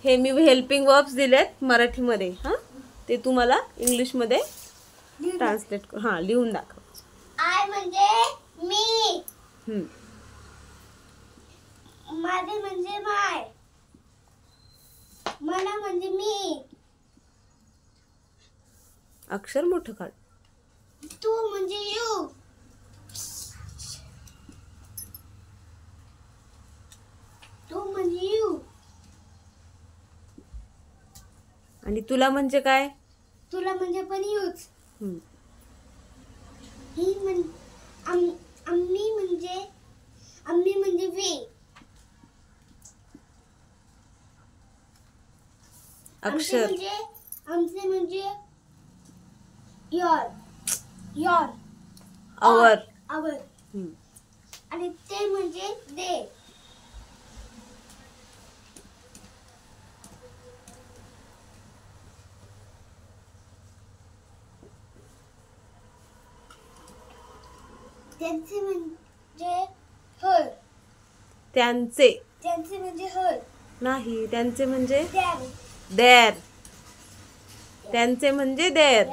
हे मी helping verbs दिलेत मराठीमध्ये. हां, ते तुम्हाला इंग्लिशमध्ये ट्रान्सलेट हां लिहून दाखव. आय म्हणजे मी, हम्म. माझे म्हणजे माय, मला म्हणजे मी, अक्षर मोठं काढ. तू म्हणजे यू, तू म्हणजे यू, आणि तुला म्हणजे काय? तुला म्हणजे पण यूच. हम्म. ही आम्ही म्हणजे वी, अक्षर आमचे म्हणजे योर, आवर. आवर, हम्म. आणि ते म्हणजे दे. त्यांचे म्हणजे हर, त्यांचे त्यांचे म्हणजे हर नाही, त्यांचे म्हणजे दॅर, देर. त्यांचे म्हणजे देर.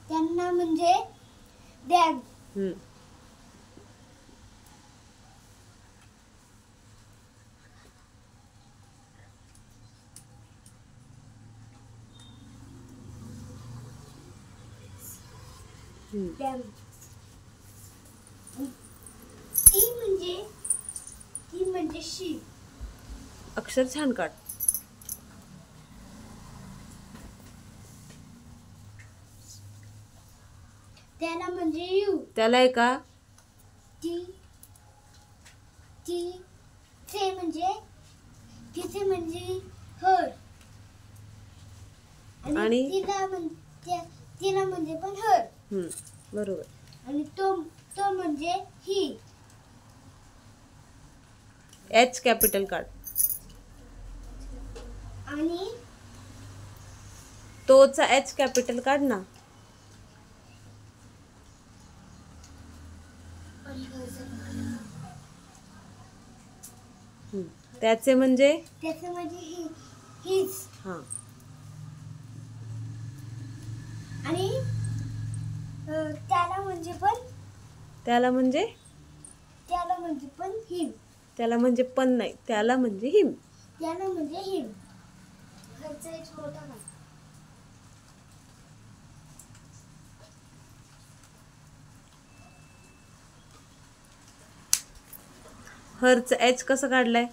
त्यांना म्हणजे दॅन. हम्म. दॅन. ती म्हणजे शी. अक्षर छान काढ. त्याला म्हणजे यू. त्याला आहे का? तिचे म्हणजे हर, आणि तिला म्हणजे पण हर. बरोबर. आणि तो म्हणजे ही. एच कॅपिटल काढ. आणि तोचा एच कॅपिटल काढ ना. त्याचे म्हणजे हिज. हां. आणि त्याला म्हणजे पण हिम. त्याला म्हणजे पण नाही, त्याला म्हणजे हिम. त्याला म्हणजे हिम. घरचा एक मोठा भाग. हरच एच कसं काढलंय?